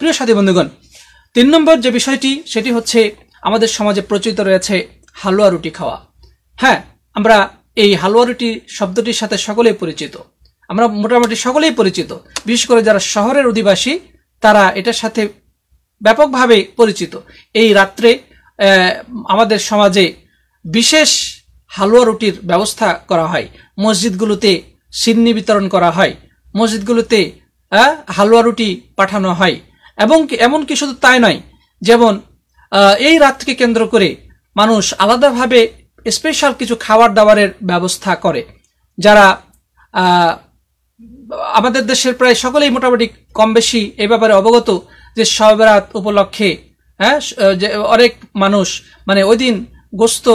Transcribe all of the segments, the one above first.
প্রিয় সাথী বন্ধুগণ, 3 নম্বর যে বিষয়টি সেটি হচ্ছে আমাদের সমাজে প্রচলিত রয়েছে হালুয়া রুটি খাওয়া। হ্যাঁ, আমরা এই হালুয়া রুটি শব্দটির সাথে সকলেই পরিচিত, আমরা মোটামুটি সকলেই পরিচিত। বিশেষ করে যারা শহরের অধিবাসী তারা এটার সাথে ব্যাপকভাবে পরিচিত। এই রাত্রে আমাদের সমাজে বিশেষ হালুয়া রুটির ব্যবস্থা করা হয়, মসজিদগুলোতে সিন্নি বিতরণ করা হয়, মসজিদগুলোতে হালুয়া রুটি পাঠানো হয়। এবং এমনকি শুধু তাই নয়, যেমন এই রাতকে কেন্দ্র করে মানুষ আলাদাভাবে স্পেশাল কিছু খাবার দাবারের ব্যবস্থা করে। যারা আমাদের দেশের প্রায় সকলেই মোটামুটি কম বেশি এই ব্যাপারে অবগত যে শবে বরাত উপলক্ষে যে অনেক মানুষ মানে ওই দিন গোস্ত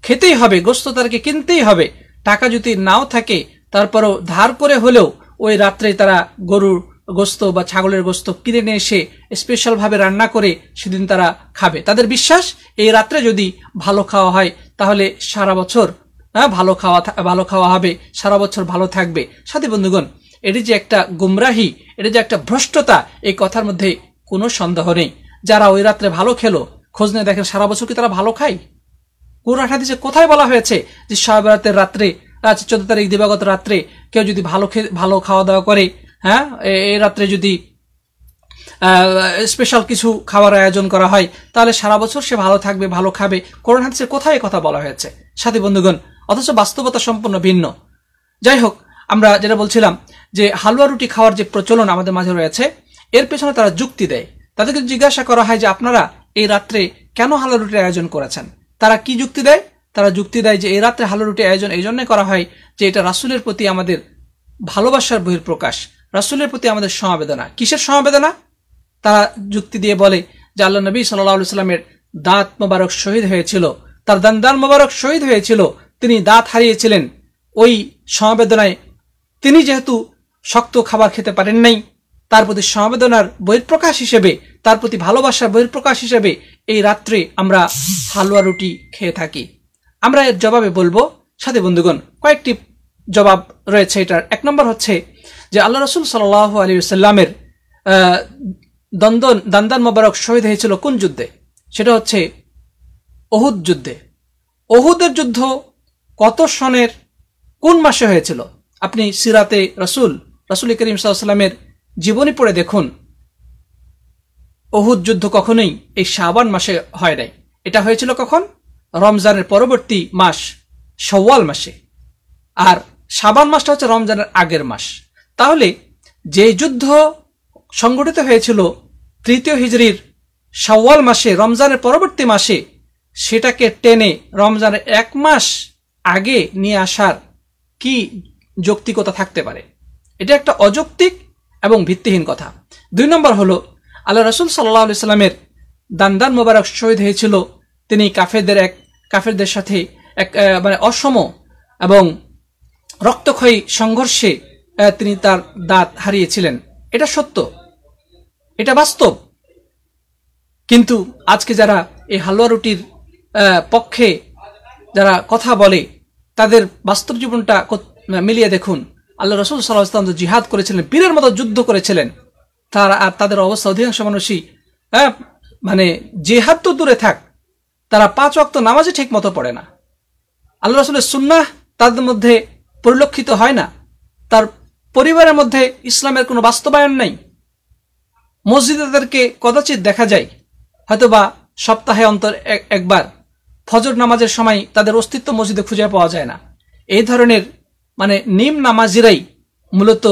খেতেই হবে, গোস্ত তাদেরকে কিনতেই হবে। টাকা যদি নাও থাকে তারপরও ধার করে হলেও ওই রাত্রে তারা গরুর গোস্ত বা ছাগলের গোস্ত কিনে নিয়ে এসে স্পেশাল ভাবে রান্না করে সেদিন তারা খাবে। তাদের বিশ্বাস এই রাত্রে যদি ভালো খাওয়া হয় তাহলে সারা বছর ভালো খাওয়া হবে, সারা বছর ভালো থাকবে। সাথী বন্ধুগণ, এটি যে একটা গুমরাহি, এটি যে একটা ভ্রষ্টতা, এই কথার মধ্যে কোনো সন্দেহ নেই। যারা ওই রাত্রে ভালো খেলো, খোঁজ নিয়ে দেখেন সারা বছর কি তারা ভালো খায়? কোরআন হাদিসে কোথায় বলা হয়েছে যে শবে বরাতের রাত্রে 14 তারিখ দিবাগত রাত্রে কেউ যদি ভালো খাওয়া দাওয়া করে, হ্যাঁ, এই রাত্রে যদি স্পেশাল কিছু খাবার আয়োজন করা হয় তাহলে সারা বছর সে ভালো থাকবে, ভালো খাবে? কোরআন হাদিসে কোথায় কথা বলা হয়েছে সাথী বন্ধুগণ? অথচ বাস্তবতা সম্পূর্ণ ভিন্ন। যাই হোক, আমরা যেটা বলছিলাম যে হালুয়া রুটি খাওয়ার যে প্রচলন আমাদের মাঝে রয়েছে, এর পেছনে তারা যুক্তি দেয়। তাদেরকে জিজ্ঞাসা করা হয় যে আপনারা এই রাত্রে কেন হালুয়া রুটির আয়োজন করেছেন? তারা কি যুক্তি দেয়? তারা যুক্তি দেয় যে এই রাত্রে হালুয়া রুটি আয়োজন এই জন্য করা হয় যে এটা রাসূলের প্রতি আমাদের ভালোবাসার বহিঃপ্রকাশ, রাসূলের প্রতি আমাদের সমবেদনা। কিসের সমবেদনা? তারা যুক্তি দিয়ে বলে যে আল্লাহ নবী সাল্লাল্লাহু আলাইহি ওয়াসাল্লামের দাঁত মোবারক শহীদ হয়েছিল, তার দান মোবারক শহীদ হয়েছিল, তিনি দাঁত হারিয়েছিলেন। ওই সমবেদনায় তিনি যেহেতু শক্ত খাবার খেতে পারেন নাই, তার প্রতি সমবেদনার বহিঃপ্রকাশ হিসেবে, তার প্রতি ভালোবাসার বহিঃপ্রকাশ হিসেবে এই রাত্রে আমরা হালুয়া রুটি খেয়ে থাকি। আমরা এর জবাবে বলবো সাথী বন্ধুগণ, কয়েকটি জবাব রয়েছে এটার। 1 নম্বর হচ্ছে যে আল্লাহ রাসূল সাল্লাল্লাহু আলাইহি ওয়াসাল্লামের দান মোবারক শহীদ হয়েছিল কোন যুদ্ধে? সেটা হচ্ছে উহুদ যুদ্ধে। উহুদের যুদ্ধ কত সনের কোন মাসে হয়েছিল? আপনি সিরাতে রাসূল করিম সাল্লাল্লাহু আলাইহি ওয়াসাল্লামের জীবনী পড়ে দেখুন, উহুদ যুদ্ধ কখনোই এই শাবান মাসে হয় নাই। এটা হয়েছিল কখন? রমজানের পরবর্তী মাস শাওয়াল মাসে। আর শাবান মাসটা হচ্ছে রমজানের আগের মাস। তাহলে যে যুদ্ধ সংগঠিত হয়েছিল 3য় হিজরির শাওয়াল মাসে, রমজানের পরবর্তী মাসে, সেটাকে টেনে রমজানের 1 মাস আগে নিয়ে আসার কি যৌক্তিকতা থাকতে পারে? এটা একটা অযৌক্তিক এবং ভিত্তিহীন কথা। 2 নম্বর হলো আল্লাহ রাসূল সাল্লাল্লাহু আলাইহি ওয়াসাল্লামের দান মোবারক শহীদ হয়েছিল, তিনি কাফেরদের সাথে এক মানে অসম এবং রক্তক্ষয়ী সংঘর্ষে তিনি তার দাঁত হারিয়েছিলেন। এটা সত্য, এটা বাস্তব। কিন্তু আজকে যারা এই হালুয়া রুটির পক্ষে যারা কথা বলে, তাদের বাস্তব জীবনটা মিলিয়ে দেখুন। আল্লাহ রাসূল সাল্লাল্লাহু আলাইহি ওয়াসাল্লাম জিহাদ করেছিলেন, বীরের মতো যুদ্ধ করেছিলেন। তাদের অবস্থা অধিকাংশ মানুষই মানে জিহাদ তো দূরে থাক, তারা 5 ওয়াক্ত নামাজই ঠিক মতো পড়ে না। আল্লাহ রাসূলের সুন্নাহ তাদের মধ্যে পরিলক্ষিত হয় না। তার পরিবারের মধ্যে ইসলামের কোনো বাস্তবায়ন নাই। মসজিদে তাদেরকে কদাচিৎ দেখা যায়, হয়তোবা সপ্তাহে অন্তর একবার। ফজর নামাজের সময় তাদের অস্তিত্ব মসজিদে খুঁজে পাওয়া যায় না। এই ধরনের মানে নিম নামাজিরাই মূলত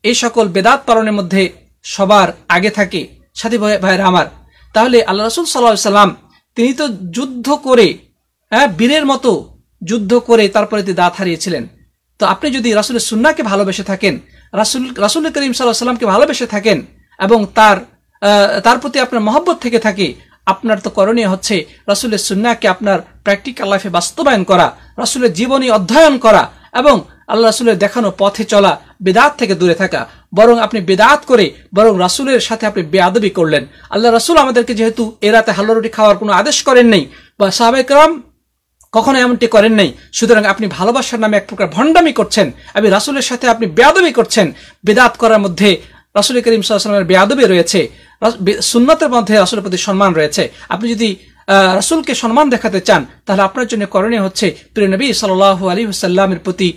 এই সকল বেদাত পালনের মধ্যে সবার আগে থাকে। সাথী ভাইরা আমার, তাহলে আল্লাহ রাসূল সাল্লাল্লাহু আলাইহি ওয়াসাল্লাম তিনি তো যুদ্ধ করে, বীরের মতো যুদ্ধ করে তারপরে তিনি দাঁত হারিয়েছিলেন। তো আপনি যদি রাসূলের সুন্নাহকে ভালোবেসে থাকেন, রাসূল করিম সাল্লাল্লাহু আলাইহি ওয়াসাল্লামকে ভালোবেসে থাকেন এবং তার প্রতি আপনার মহব্বত থেকে থাকে, আপনার তো করণীয় হচ্ছে রাসূলের সুন্নাহকে আপনার প্র্যাকটিক্যাল লাইফে বাস্তবায়ন করা, রাসূলের জীবনী অধ্যয়ন করা এবং আল্লাহ রাসূলের দেখানো পথে চলা, বিদআত থেকে দূরে থাকা। বরং আপনি বিদআত করে বরং রাসূলের সাথে আপনি বেয়াদবি করলেন। আল্লাহ রাসূল আমাদেরকে যেহেতু এ রাতে হালুয়া রুটি খাওয়ার কোনো আদেশ করেন নাই বা সাহাবায়ে কেরাম কখনো এমনটি করেন নাই, সুতরাং আপনি ভালোবাসার নামে এক প্রকার ভণ্ডামি করছেন, আপনি রাসূলের সাথে আপনি বেয়াদবি করছেন। বিদআত করার মধ্যে রাসূল করিম সাল্লাল্লাহু আলাইহি ওয়াসাল্লামের বেয়াদবি রয়েছে, সুন্নতের মধ্যে রাসূলের প্রতি সম্মান রয়েছে। আপনি যদি রাসূলকে সম্মান দেখাতে চান তাহলে আপনার জন্য করণীয় হচ্ছে প্রিয় নবী সাল্লাল্লাহু আলাইহি ওয়াসাল্লামের প্রতি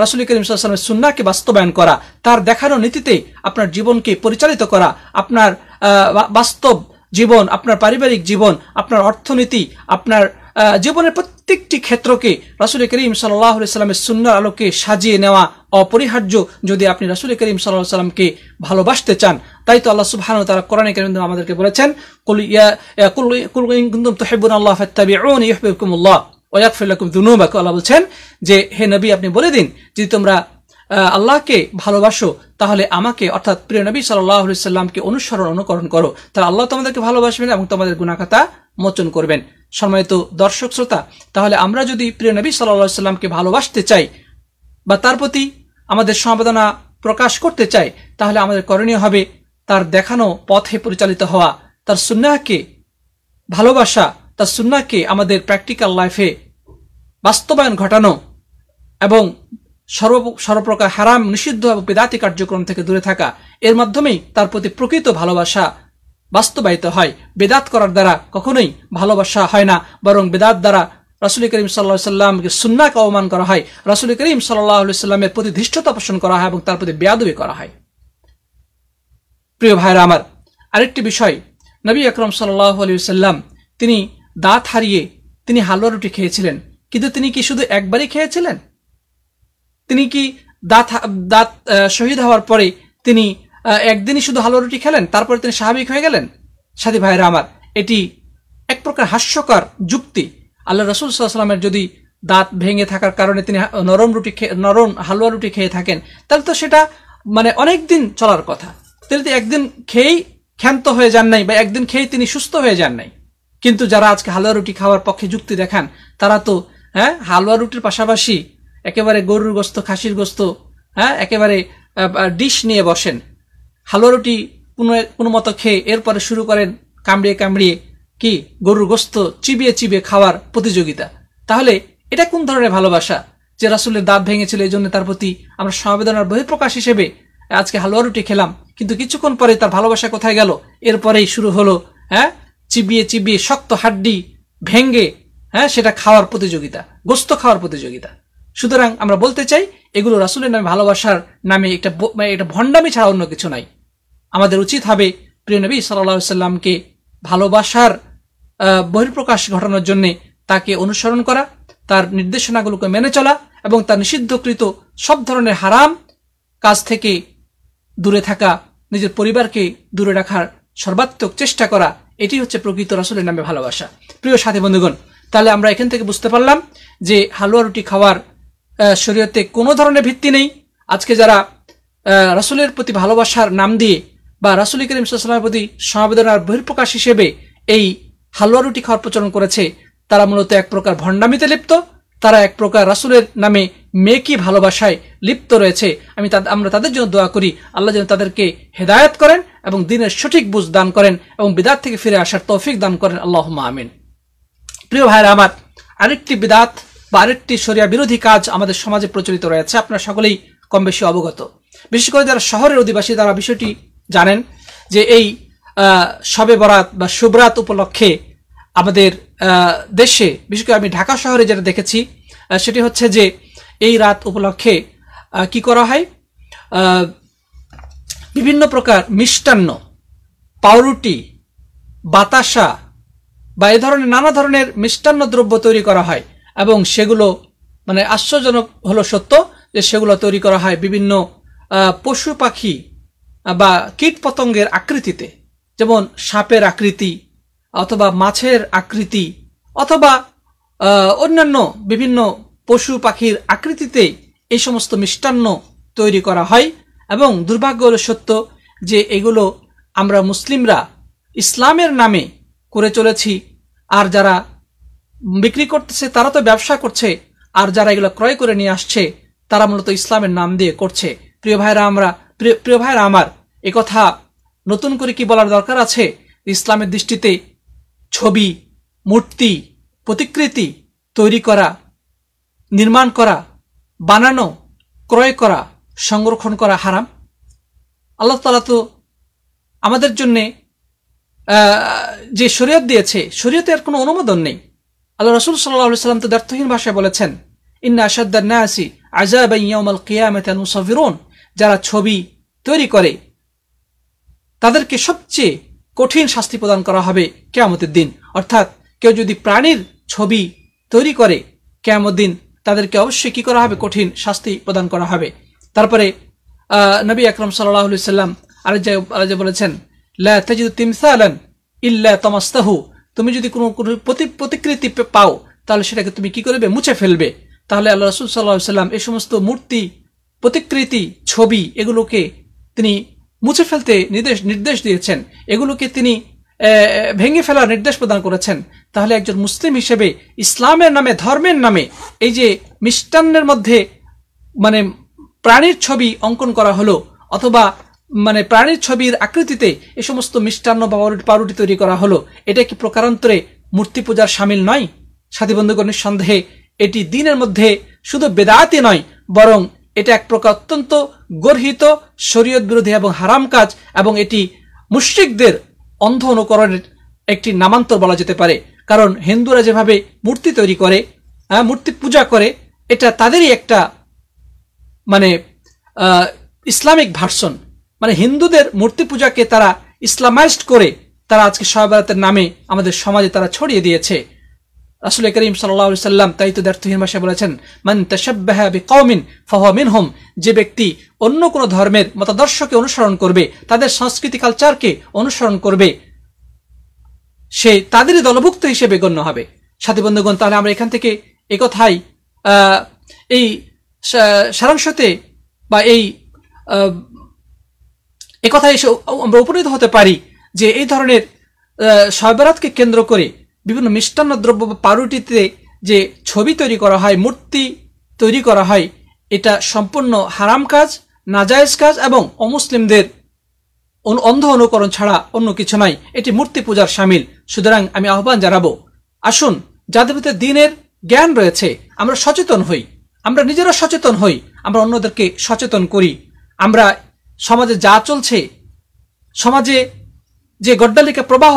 রাসূল করিম সাল্লাল্লাহু আলাইহি ওয়াসাল্লামের সুন্নাহকে বাস্তবায়ন করা, তার দেখানো নীতিতে আপনার জীবনকে পরিচালিত করা, আপনার বাস্তব জীবন, আপনার পারিবারিক জীবন, আপনার অর্থনীতি, আপনার জীবনের প্রত্যেকটি ক্ষেত্রকে রাসূল করিম সাল্লাল্লাহু আলাইহি ওয়াসাল্লামের সুন্নাহর আলোকে সাজিয়ে নেওয়া অপরিহার্য যদি আপনি রাসূল করিম সাল্লাল্লাহু আলাইহি ওয়াসাল্লামকে ভালোবাসতে চান। তাই তো আল্লাহ সুবহানাহু ওয়া তাআলা কোরআনে কারীমে আমাদেরকে বলেছেন, কুল ইন কুনতুম তুহিব্বুনাল্লাহ ফাত্তাবিউনি ইউহিব্বুকুমুল্লাহ ওয়া ইয়াগফির লাকুম যুনুবাকুম। আল্লাহ বলছেন যে হে নবী, আপনি বলে দিন যদি তোমরা আল্লাহকে ভালোবাসো তাহলে আমাকে অর্থাৎ প্রিয় নবী সাল্লাল্লাহু আলাইহি ওয়াসাল্লামকে অনুকরণ করো, তাহলে আল্লাহ তোমাদেরকে ভালোবাসবেন এবং তোমাদের গুনাহ খাতা মোচন করবেন। সম্মানিত দর্শক শ্রোতা, তাহলে আমরা যদি প্রিয় নবী সাল্লাল্লাহু আলাইহি ওয়াসাল্লামকে ভালোবাসতে চাই বা তার প্রতি আমাদের সমবেদনা প্রকাশ করতে চাই, তাহলে আমাদের করণীয় হবে তার দেখানো পথে পরিচালিত হওয়া, তার সুন্নাহকে ভালোবাসা, তার সুন্নাহকে আমাদের প্র্যাকটিক্যাল লাইফে বাস্তবায়ন ঘটানো এবং সর্বপ্রকার হারাম, নিষিদ্ধ এবং বিদআতি কার্যক্রম থেকে দূরে থাকা। এর মাধ্যমেই তার প্রতি প্রকৃত ভালোবাসা বাস্তবায়িত হয়। বিদআত করার দ্বারা কখনোই ভালোবাসা হয় না, বরং বিদআত দ্বারা রাসূল করিম সাল্লাল্লাহু আলাইহি ওয়াসাল্লামকে সুন্নাহকে অবমান করা হয়, রাসূল করিম সাল্লাল্লাহু আলাইহি ওয়াসাল্লামের প্রতি ধৃষ্টতা পোষণ করা হয় এবং তার প্রতি বেয়াদবি করা হয়। প্রিয় ভাইরা আমার, আরেকটি বিষয়, নবী আকরাম সাল্লাল্লাহু আলাইহি ওয়াসাল্লাম তিনি দাঁত হারিয়ে তিনি হালুয়া রুটি খেয়েছিলেন, কিন্তু তিনি কি শুধু একবারই খেয়েছিলেন? তিনি কি দাঁত শহীদ হওয়ার পরে তিনি একদিনই শুধু হালুয়া রুটি খেলেন তারপরে তিনি স্বাভাবিক হয়ে গেলেন? সাথী ভাইরা আমার, এটি এক প্রকার হাস্যকর যুক্তি। আল্লাহ রাসূল সাল্লাল্লাহু আলাইহি ওয়াসাল্লামের যদি দাঁত ভেঙে থাকার কারণে তিনি নরম হালুয়া রুটি খেয়ে থাকেন, তাহলে তো সেটা মানে অনেক দিন চলার কথা। তিনি তো একদিন খেয়েই ক্ষান্ত হয়ে যান নাই বা একদিন খেয়েই তিনি সুস্থ হয়ে যান নাই। কিন্তু যারা আজকে হালুয়া রুটি খাওয়ার পক্ষে যুক্তি দেখান, তারা তো হালুয়া রুটির পাশাপাশি একেবারে গরুর গোস্ত, খাসির গোস্ত, একেবারে ডিশ নিয়ে বসেন। হালুয়া রুটি কোনো মতো খেয়ে এরপরে শুরু করেন কামড়িয়ে কি গরুর গোস্ত চিবিয়ে খাওয়ার প্রতিযোগিতা। তাহলে এটা কোন ধরনের ভালোবাসা যে রাসূলের দাঁত ভেঙেছিল এই জন্য তার প্রতি আমরা সমবেদনার বহিঃপ্রকাশ হিসেবে আজকে হালুয়া রুটি খেলাম, কিন্তু কিছুক্ষণ পরে তার ভালোবাসা কোথায় গেল? এরপরেই শুরু হলো চিবিয়ে শক্ত হাড্ডি ভেঙ্গে সেটা খাওয়ার প্রতিযোগিতা, গোস্ত খাওয়ার প্রতিযোগিতা। সুতরাং আমরা বলতে চাই এগুলো রাসূলের নামে ভালোবাসার নামে একটা ভণ্ডামি ছাড়া অন্য কিছু নাই। আমাদের উচিত হবে প্রিয় নবী সাল্লাল্লাহু আলাইহি ওয়াসাল্লামকে ভালোবাসার বহিঃপ্রকাশ ঘটানোর জন্য তাকে অনুসরণ করা, তার নির্দেশনাগুলোকে মেনে চলা এবং তার নিষিদ্ধকৃত সব ধরনের হারাম কাজ থেকে দূরে থাকা, নিজের পরিবারকে দূরে রাখার সর্বাত্মক চেষ্টা করা। এটি হচ্ছে প্রকৃত রাসূলের নামে ভালোবাসা। প্রিয় সাথী বন্ধুগণ, তাহলে আমরা এখান থেকে বুঝতে পারলাম যে হালুয়া রুটি খাওয়ার শরীয়তে কোনো ধরনের ভিত্তি নেই। আজকে যারা রাসূলের প্রতি ভালোবাসার নাম দিয়ে বা রাসূল করিম সাল্লাল্লাহু আলাইহি ওয়াসাল্লামের প্রতি সমবেদনার বহিঃপ্রকাশ হিসেবে এই হালুয়া রুটি খাওয়ার প্রচলন করেছে, তারা মূলত এক প্রকার ভণ্ডামিতে লিপ্ত, তারা এক প্রকার রাসূলের নামে মেকি ভালোবাসায় লিপ্ত রয়েছে। আমরা তাদের জন্য দোয়া করি, আল্লাহ যেন তাদেরকে হেদায়েত করেন এবং দ্বীনের সঠিক বুঝ দান করেন এবং বিদআত থেকে ফিরে আসার তৌফিক দান করেন। আল্লাহুম্মা আমিন। প্রিয় ভাইরা আমার, আরেকটি বিদআত বা আরেকটি শরিয়া বিরোধী কাজ আমাদের সমাজে প্রচলিত রয়েছে, আপনারা সকলেই কম বেশি অবগত। বিশেষ করে যারা শহরের অধিবাসী তারা বিষয়টি জানেন যে এই শবে বরাত বা শুভরাত উপলক্ষে আমাদের দেশে, বিশেষ করে আমি ঢাকা শহরে যেটা দেখেছি সেটি হচ্ছে যে এই রাত উপলক্ষে কি করা হয়, বিভিন্ন প্রকার মিষ্টান্ন, পাউরুটি, বাতাসা বা এই ধরনের নানা ধরনের মিষ্টান্ন দ্রব্য তৈরি করা হয় এবং সেগুলো মানে আশ্চর্যজনক হলো সত্য যে সেগুলো তৈরি করা হয় বিভিন্ন পশু পাখি বা কীট পতঙ্গের আকৃতিতে, যেমন সাপের আকৃতি অথবা মাছের আকৃতি অথবা অন্যান্য বিভিন্ন পশু পাখির আকৃতিতে এই সমস্ত মিষ্টান্ন তৈরি করা হয়। এবং দুর্ভাগ্য হলো সত্য যে এগুলো আমরা মুসলিমরা ইসলামের নামে করে চলেছি, আর যারা বিক্রি করতেছে তারা তো ব্যবসা করছে, আর যারা এগুলো ক্রয় করে নিয়ে আসছে তারা মূলত ইসলামের নাম দিয়ে করছে। প্রিয় ভাইরা আমার, একথা নতুন করে কি বলার দরকার আছে? ইসলামের দৃষ্টিতে ছবি, মূর্তি, প্রতিকৃতি তৈরি করা, নির্মাণ করা, বানানো, ক্রয় করা, সংরক্ষণ করা হারাম। আল্লাহ তাআলা তো আমাদের জন্য যে শরীয়ত দিয়েছে, শরীয়তের কোনো অনুমোদন নেই। আল্লাহ রাসূল সাল্লাল্লাহু আলাইহি ওয়াসাল্লাম তো দ্ব্যর্থহীন ভাষায় বলেছেন, ইন্না আশাদ্দান নাসি আযাবান ইয়াউমাল কিয়ামাতি আল মুসাফিরুন, যারা ছবি তৈরি করে তাদেরকে সবচেয়ে কঠিন শাস্তি প্রদান করা হবে কিয়ামতের দিন। অর্থাৎ কেউ যদি প্রাণীর ছবি তৈরি করে কিয়ামতের দিন তাদেরকে অবশ্যই কি করা হবে? কঠিন শাস্তি প্রদান করা হবে। তারপরে নবী আকরাম সাল্লাল্লাহু আলাইহি ওয়াসাল্লাম আরেক বলেছেন, লা তাজিদু তিমসালান ইল্লা তামাসতাহু, তুমি যদি কোনো প্রতিকৃতি পাও তাহলে সেটাকে তুমি কি করবে? মুছে ফেলবে। তাহলে আল্লাহ রাসূল সাল্লাল্লাহু আলাইহি ওয়াসাল্লাম এই সমস্ত মূর্তি, প্রতিকৃতি, ছবি এগুলোকে তিনি মুছে ফেলতে নির্দেশ দিয়েছেন, এগুলোকে তিনি ভেঙে ফেলার নির্দেশ প্রদান করেছেন। তাহলে একজন মুসলিম হিসেবে ইসলামের নামে, ধর্মের নামে এই যে মিষ্টান্নের মধ্যে মানে প্রাণীর ছবি অঙ্কন করা হলো, অথবা মানে প্রাণীর ছবির আকৃতিতে এই সমস্ত মিষ্টান্ন বা পাউরুটি তৈরি করা হলো, এটা কি প্রকারান্তরে মূর্তি পূজার শামিল নয়? সাথী বন্ধুগণ, নিঃসন্দেহে এটি দ্বীনের মধ্যে শুধু বেদাতি নয়, বরং এটা এক প্রকার অত্যন্ত গর্হিত শরীয়ত বিরোধী এবং হারাম কাজ, এবং এটি মুশরিকদের অন্ধ অনুকরণের একটি নামান্তর বলা যেতে পারে। কারণ হিন্দুরা যেভাবে মূর্তি তৈরি করে, মূর্তি পূজা করে, এটা তাদেরই একটা মানে ইসলামিক ভার্সন। মানে হিন্দুদের মূর্তি পূজাকে তারা ইসলামাইজড করে তারা আজকে শবে বরাতের নামে আমাদের সমাজে তারা ছড়িয়ে দিয়েছে। রাসূল করিম সাল্লাল্লাহু আলাইহি ওয়াসাল্লাম তাই তো দ্ব্যর্থহীন ভাষায় বলেছেন, মান তাশাব্বাহা বিকওমিন ফাহুয়া মিনহুম, যে ব্যক্তি অন্য কোনো ধর্মের মতাদর্শকে অনুসরণ করবে, তাদের সংস্কৃতি কালচারকে অনুসরণ করবে, সে তাদেরই দলভুক্ত হিসেবে গণ্য হবে। সাথী বন্ধুগণ, তাহলে আমরা এখান থেকে একথাই এই সারাংশতে বা এই একথাই আমরা উপনীত হতে পারি যে এই ধরনের শবে বরাতকে কেন্দ্র করে বিভিন্ন মিষ্টান্ন দ্রব্য বা পাউরুটিতে যে ছবি তৈরি করা হয়, মূর্তি তৈরি করা হয়, এটা সম্পূর্ণ হারাম কাজ, নাজায়েজ কাজ এবং অমুসলিমদের অন্ধ অনুকরণ ছাড়া অন্য কিছু নয়। এটি মূর্তি পূজার শামিল। সুতরাং আমি আহ্বান জানাবো, আসুন যাদের ভিতরে দ্বীনের জ্ঞান রয়েছে আমরা সচেতন হই, আমরা নিজেরা সচেতন হই, আমরা অন্যদেরকে সচেতন করি। আমরা সমাজে যা চলছে, সমাজে যে গড্ডালিকা প্রবাহ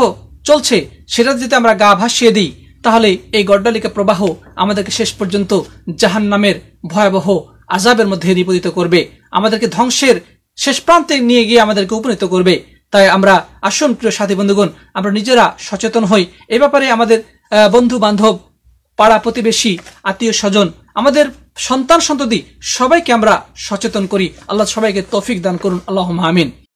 চলছে, সেটা যদি আমরা গা ভাসিয়ে দিই, তাহলে এই গড্ডালিকা প্রবাহ আমাদেরকে শেষ পর্যন্ত জাহান্নামের ভয়াবহ আযাবের মধ্যে নিপতিত করবে, আমাদেরকে ধ্বংসের শেষ প্রান্তে নিয়ে গিয়ে আমাদেরকে উপনীত করবে। তাই আমরা আসুন প্রিয় সাথী বন্ধুগণ, আমরা নিজেরা সচেতন হই। এ ব্যাপারে আমাদের বন্ধু বান্ধব, পাড়া প্রতিবেশী, আত্মীয় স্বজন, আমাদের সন্তান সন্ততি সবাইকে আমরা সচেতন করি। আল্লাহ সবাইকে তৌফিক দান করুন। আল্লাহুম্মা আমিন।